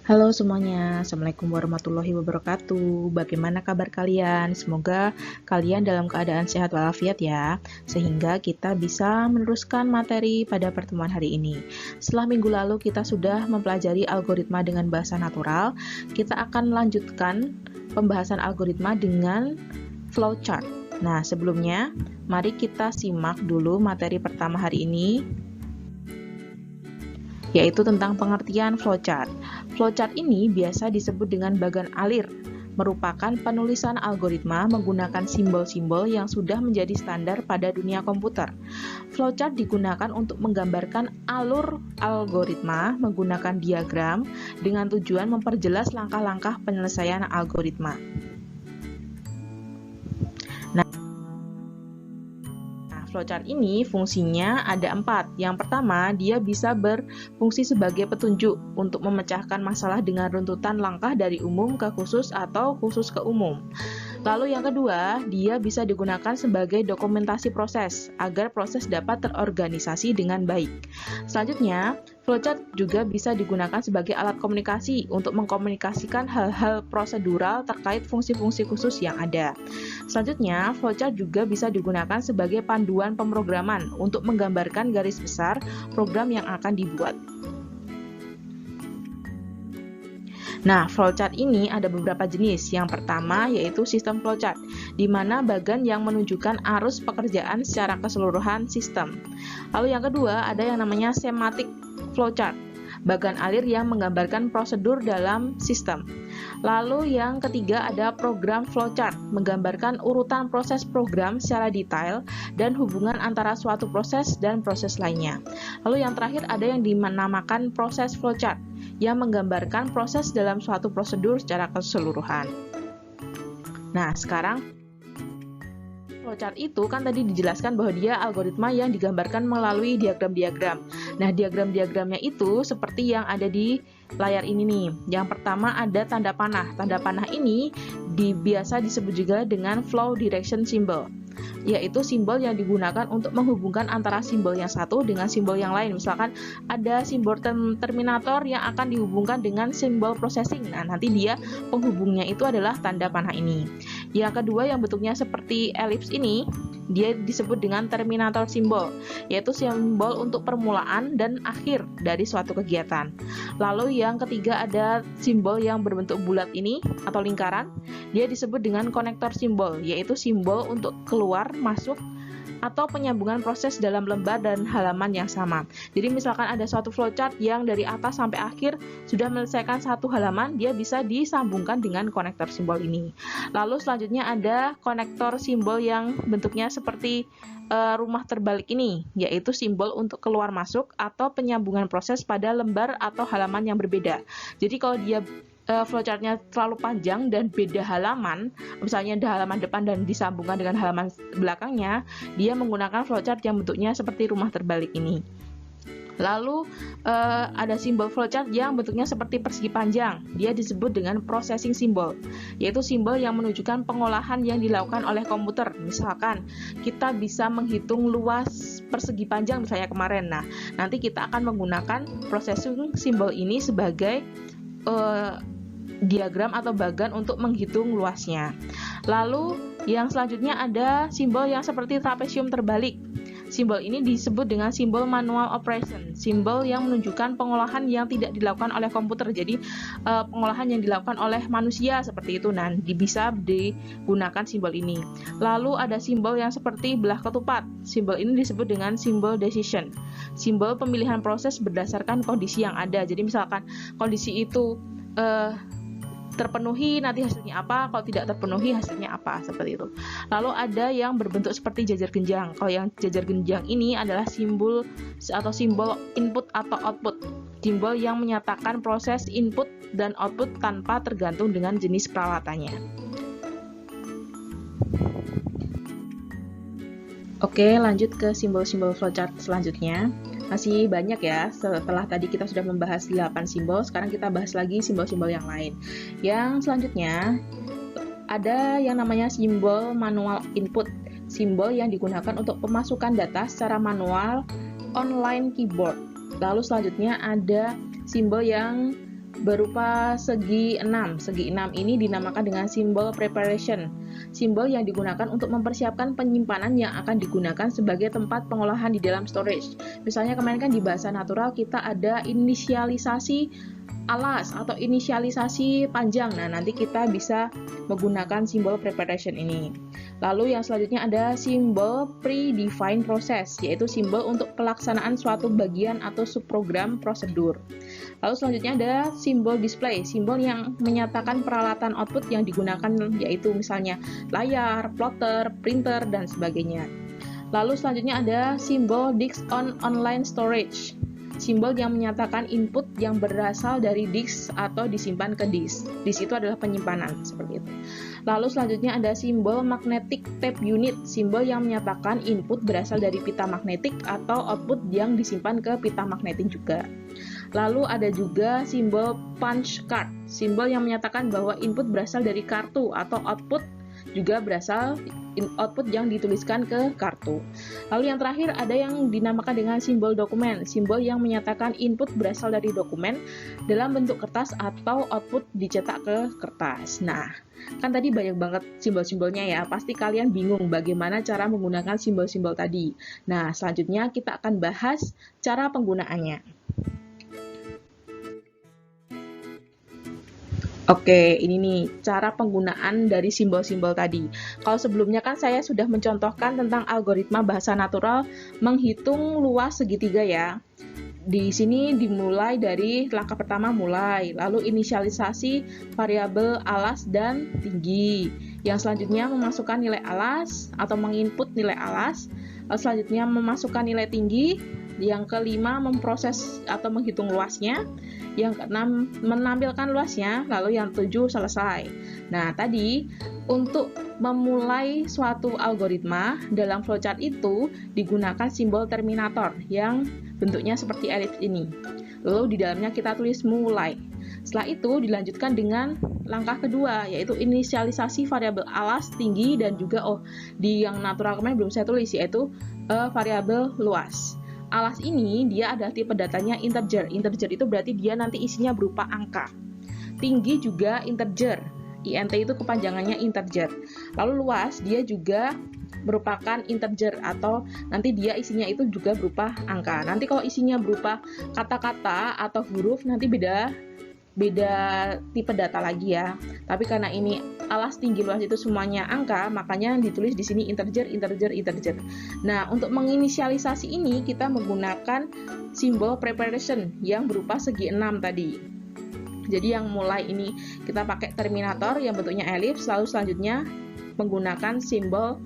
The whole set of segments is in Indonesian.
Halo semuanya, Assalamualaikum warahmatullahi wabarakatuh. Bagaimana kabar kalian? Semoga kalian dalam keadaan sehat walafiat ya, sehingga kita bisa meneruskan materi pada pertemuan hari ini. Setelah minggu lalu kita sudah mempelajari algoritma dengan bahasa natural, kita akan melanjutkan pembahasan algoritma dengan flowchart. Nah, sebelumnya, mari kita simak dulu materi pertama hari ini, yaitu tentang pengertian flowchart. Flowchart ini biasa disebut dengan bagan alir, merupakan penulisan algoritma menggunakan simbol-simbol yang sudah menjadi standar pada dunia komputer. Flowchart digunakan untuk menggambarkan alur algoritma menggunakan diagram dengan tujuan memperjelas langkah-langkah penyelesaian algoritma. Flowchart ini fungsinya ada 4. Yang pertama, dia bisa berfungsi sebagai petunjuk untuk memecahkan masalah dengan runtutan langkah dari umum ke khusus atau khusus ke umum. Lalu yang kedua, dia bisa digunakan sebagai dokumentasi proses agar proses dapat terorganisasi dengan baik. Selanjutnya, flowchart juga bisa digunakan sebagai alat komunikasi untuk mengkomunikasikan hal-hal prosedural terkait fungsi-fungsi khusus yang ada. Selanjutnya, flowchart juga bisa digunakan sebagai panduan pemrograman untuk menggambarkan garis besar program yang akan dibuat. Nah, flowchart ini ada beberapa jenis. Yang pertama yaitu sistem flowchart, di mana bagan yang menunjukkan arus pekerjaan secara keseluruhan sistem. Lalu yang kedua ada yang namanya semantic flowchart, bagan alir yang menggambarkan prosedur dalam sistem. Lalu yang ketiga ada program flowchart, menggambarkan urutan proses program secara detail dan hubungan antara suatu proses dan proses lainnya. Lalu yang terakhir ada yang dinamakan proses flowchart, yang menggambarkan proses dalam suatu prosedur secara keseluruhan. Nah, sekarang flowchart itu kan tadi dijelaskan bahwa dia algoritma yang digambarkan melalui diagram-diagram. Nah, diagram-diagramnya itu seperti yang ada di layar ini nih. Yang pertama ada tanda panah. Tanda panah ini biasa disebut juga dengan flow direction symbol, yaitu simbol yang digunakan untuk menghubungkan antara simbol yang satu dengan simbol yang lain. Misalkan ada simbol terminator yang akan dihubungkan dengan simbol processing. Nah, nanti dia penghubungnya itu adalah tanda panah ini. Yang kedua yang bentuknya seperti elips ini, dia disebut dengan terminator simbol, yaitu simbol untuk permulaan dan akhir dari suatu kegiatan. Lalu yang ketiga ada simbol yang berbentuk bulat ini atau lingkaran, dia disebut dengan konektor simbol, yaitu simbol untuk keluar, masuk, atau penyambungan proses dalam lembar dan halaman yang sama. Jadi misalkan ada suatu flowchart yang dari atas sampai akhir sudah menyelesaikan satu halaman, dia bisa disambungkan dengan konektor simbol ini. Lalu selanjutnya ada konektor simbol yang bentuknya seperti rumah terbalik ini, yaitu simbol untuk keluar masuk atau penyambungan proses pada lembar atau halaman yang berbeda. Jadi kalau dia flowchartnya terlalu panjang dan beda halaman, misalnya ada halaman depan dan disambungkan dengan halaman belakangnya, dia menggunakan flowchart yang bentuknya seperti rumah terbalik ini. Lalu ada simbol flowchart yang bentuknya seperti persegi panjang, dia disebut dengan processing symbol, yaitu simbol yang menunjukkan pengolahan yang dilakukan oleh komputer. Misalkan kita bisa menghitung luas persegi panjang misalnya kemarin, nah nanti kita akan menggunakan processing symbol ini sebagai diagram atau bagan untuk menghitung luasnya. Lalu yang selanjutnya ada simbol yang seperti trapesium terbalik. Simbol ini disebut dengan simbol manual operation, simbol yang menunjukkan pengolahan yang tidak dilakukan oleh komputer. Jadi pengolahan yang dilakukan oleh manusia seperti itu, nah bisa digunakan simbol ini. Lalu ada simbol yang seperti belah ketupat. Simbol ini disebut dengan simbol decision, simbol pemilihan proses berdasarkan kondisi yang ada. Jadi misalkan kondisi itu terpenuhi, nanti hasilnya apa, kalau tidak terpenuhi hasilnya apa, seperti itu. Lalu ada yang berbentuk seperti jajar genjang. Kalau yang jajar genjang ini adalah simbol atau simbol input atau output, simbol yang menyatakan proses input dan output tanpa tergantung dengan jenis peralatannya. Oke, lanjut ke simbol-simbol flowchart selanjutnya. Masih banyak ya, setelah tadi kita sudah membahas 8 simbol, sekarang kita bahas lagi simbol-simbol yang lain. Yang selanjutnya ada yang namanya simbol manual input, simbol yang digunakan untuk pemasukan data secara manual online keyboard. Lalu selanjutnya ada simbol yang berupa segi 6. Segi 6 ini dinamakan dengan simbol preparation. Simbol yang digunakan untuk mempersiapkan penyimpanan yang akan digunakan sebagai tempat pengolahan di dalam storage. Misalnya kemarin kan di bahasa natural kita ada inisialisasi alas atau inisialisasi panjang. Nah, nanti kita bisa menggunakan simbol preparation ini. Lalu yang selanjutnya ada simbol predefined process, yaitu simbol untuk pelaksanaan suatu bagian atau subprogram prosedur. Lalu selanjutnya ada simbol display, simbol yang menyatakan peralatan output yang digunakan, yaitu misalnya layar, plotter, printer, dan sebagainya. Lalu selanjutnya ada simbol disk on online storage, simbol yang menyatakan input yang berasal dari disk atau disimpan ke disk. Disk itu adalah penyimpanan, seperti itu. Lalu selanjutnya ada simbol magnetic tape unit, simbol yang menyatakan input berasal dari pita magnetik atau output yang disimpan ke pita magnetik juga. Lalu ada juga simbol punch card, simbol yang menyatakan bahwa input berasal dari kartu atau output juga berasal output yang dituliskan ke kartu. Lalu yang terakhir ada yang dinamakan dengan simbol dokumen, simbol yang menyatakan input berasal dari dokumen dalam bentuk kertas atau output dicetak ke kertas. Nah, kan tadi banyak banget simbol-simbolnya ya, pasti kalian bingung bagaimana cara menggunakan simbol-simbol tadi. Nah, selanjutnya kita akan bahas cara penggunaannya. Oke, ini nih cara penggunaan dari simbol-simbol tadi. Kalau sebelumnya kan saya sudah mencontohkan tentang algoritma bahasa natural menghitung luas segitiga ya. Di sini dimulai dari langkah pertama mulai, lalu inisialisasi variabel alas dan tinggi. Yang selanjutnya memasukkan nilai alas atau menginput nilai alas. Lalu selanjutnya memasukkan nilai tinggi. Yang kelima memproses atau menghitung luasnya. Yang keenam menampilkan luasnya. Lalu yang ketujuh selesai. Nah, tadi untuk memulai suatu algoritma dalam flowchart itu digunakan simbol terminator yang bentuknya seperti elips ini. Lalu di dalamnya kita tulis mulai. Setelah itu dilanjutkan dengan langkah kedua, yaitu inisialisasi variabel alas, tinggi, dan juga di yang natural kemarin belum saya tulis, yaitu variabel luas. Alas ini dia adalah tipe datanya integer. Integer itu berarti dia nanti isinya berupa angka. Tinggi juga integer. int itu kepanjangannya integer. Lalu luas dia juga merupakan integer atau nanti dia isinya itu juga berupa angka. Nanti kalau isinya berupa kata-kata atau huruf nanti beda tipe data lagi ya. Tapi karena ini alas, tinggi, luas itu semuanya angka, makanya ditulis di sini integer, integer, integer. Nah, untuk menginisialisasi ini kita menggunakan simbol preparation yang berupa segi 6 tadi. Jadi yang mulai ini kita pakai terminator yang bentuknya elips, lalu selanjutnya menggunakan simbol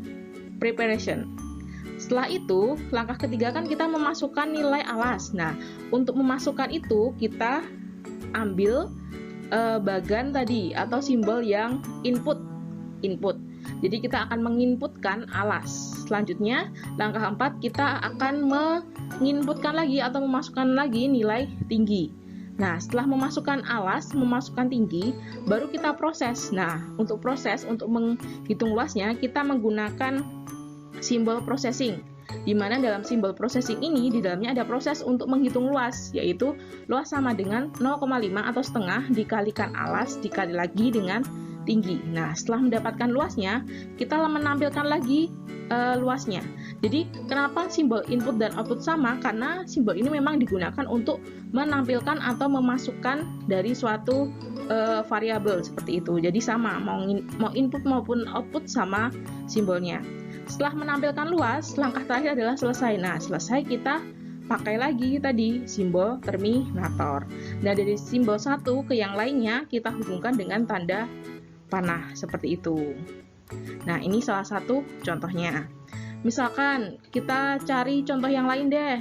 preparation. Setelah itu, langkah ketiga kan kita memasukkan nilai alas. Nah, untuk memasukkan itu kita ambil bagan tadi atau simbol yang input. Jadi kita akan menginputkan alas. Selanjutnya, langkah 4 kita akan menginputkan lagi atau memasukkan lagi nilai tinggi. Nah, setelah memasukkan alas, memasukkan tinggi, baru kita proses. Nah, untuk proses, untuk menghitung luasnya, kita menggunakan simbol processing. Di mana dalam simbol processing ini, di dalamnya ada proses untuk menghitung luas, yaitu luas sama dengan 0,5 atau setengah dikalikan alas, dikali lagi dengan tinggi. Nah, setelah mendapatkan luasnya, kita menampilkan lagi luasnya. Jadi, kenapa simbol input dan output sama? Karena simbol ini memang digunakan untuk menampilkan atau memasukkan dari suatu variabel seperti itu. Jadi sama, mau input maupun output sama simbolnya. Setelah menampilkan luas, langkah terakhir adalah selesai. Nah, selesai kita pakai lagi tadi simbol terminator. Nah, dari simbol satu ke yang lainnya kita hubungkan dengan tanda panah seperti itu. Nah, ini salah satu contohnya. Misalkan kita cari contoh yang lain deh.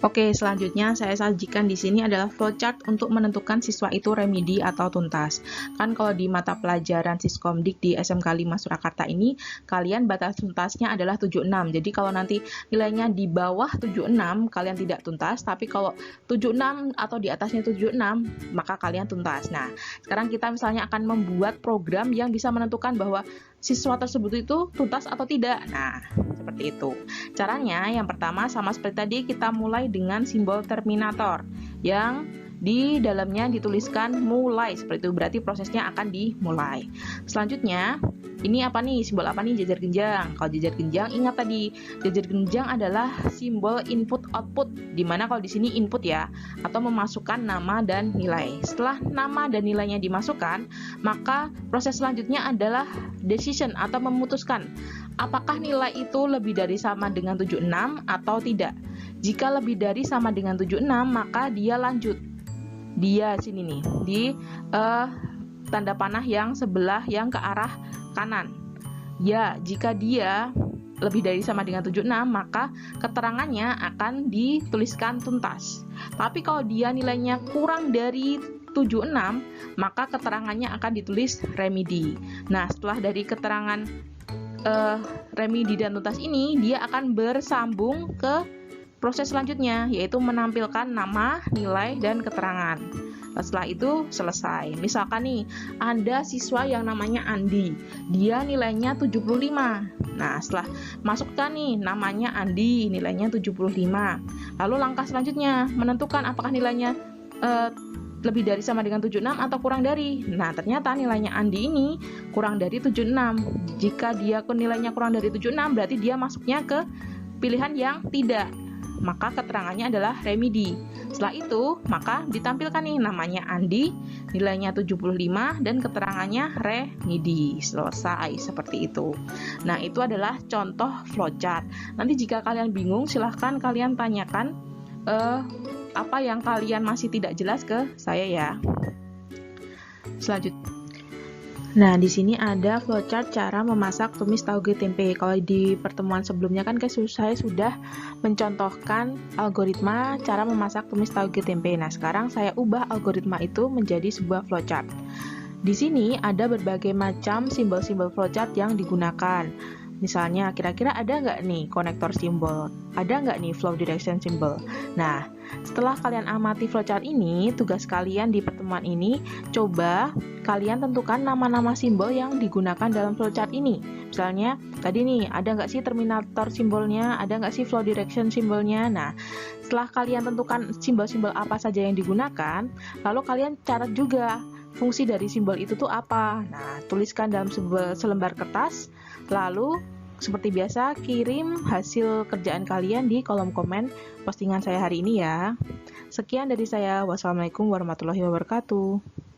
Oke, selanjutnya saya sajikan di sini adalah flowchart untuk menentukan siswa itu remedi atau tuntas. Kan kalau di mata pelajaran Siskomdik di SMK 5 Surakarta ini, kalian batas tuntasnya adalah 76. Jadi kalau nanti nilainya di bawah 76, kalian tidak tuntas. Tapi kalau 76 atau di atasnya 76, maka kalian tuntas. Nah, sekarang kita misalnya akan membuat program yang bisa menentukan bahwa siswa tersebut itu tuntas atau tidak. Nah, seperti itu. Caranya yang pertama sama seperti tadi, kita mulai dengan simbol terminator yang di dalamnya dituliskan mulai, seperti itu, berarti prosesnya akan dimulai. Selanjutnya, ini apa nih? Simbol apa nih? Jajar genjang. Kalau jajar genjang, ingat tadi, jajar genjang adalah simbol input output, dimana kalau di sini input ya, atau memasukkan nama dan nilai. Setelah nama dan nilainya dimasukkan, maka proses selanjutnya adalah decision atau memutuskan apakah nilai itu lebih dari sama dengan 76 atau tidak. Jika lebih dari sama dengan 76, maka dia lanjut. Dia sini nih, di tanda panah yang sebelah yang ke arah kanan. Ya, jika dia lebih dari sama dengan 76, maka keterangannya akan dituliskan tuntas. Tapi kalau dia nilainya kurang dari 76, maka keterangannya akan ditulis remedi. Nah, setelah dari keterangan remedi dan tuntas ini, dia akan bersambung ke proses selanjutnya, yaitu menampilkan nama, nilai, dan keterangan. Setelah itu selesai. Misalkan nih, ada siswa yang namanya Andi, dia nilainya 75. Nah, setelah masukkan nih namanya Andi, nilainya 75. Lalu langkah selanjutnya, menentukan apakah nilainya lebih dari sama dengan 76 atau kurang dari. Nah, ternyata nilainya Andi ini kurang dari 76. Jika dia nilainya kurang dari 76, berarti dia masuknya ke pilihan yang tidak. Maka keterangannya adalah remedi. Setelah itu, maka ditampilkan nih namanya Andi, nilainya 75, dan keterangannya remedi. Selesai, seperti itu. Nah, itu adalah contoh flowchart. Nanti jika kalian bingung, silahkan kalian tanyakan apa yang kalian masih tidak jelas ke saya ya. Selanjutnya. Nah, di sini ada flowchart cara memasak tumis tauge tempe. Kalau di pertemuan sebelumnya kan saya sudah mencontohkan algoritma cara memasak tumis tauge tempe. Nah, sekarang saya ubah algoritma itu menjadi sebuah flowchart. Di sini ada berbagai macam simbol-simbol flowchart yang digunakan. Misalnya, kira-kira ada nggak nih konektor simbol? Ada nggak nih flow direction symbol? Nah, setelah kalian amati flowchart ini, tugas kalian di pertemuan ini, coba kalian tentukan nama-nama simbol yang digunakan dalam flowchart ini. Misalnya, tadi nih, ada nggak sih terminator simbolnya? Ada nggak sih flow direction simbolnya? Nah, setelah kalian tentukan simbol-simbol apa saja yang digunakan, lalu kalian catat juga fungsi dari simbol itu tuh apa. Nah, tuliskan dalam selembar kertas, lalu seperti biasa kirim hasil kerjaan kalian di kolom komen postingan saya hari ini ya. Sekian dari saya. Wassalamualaikum warahmatullahi wabarakatuh.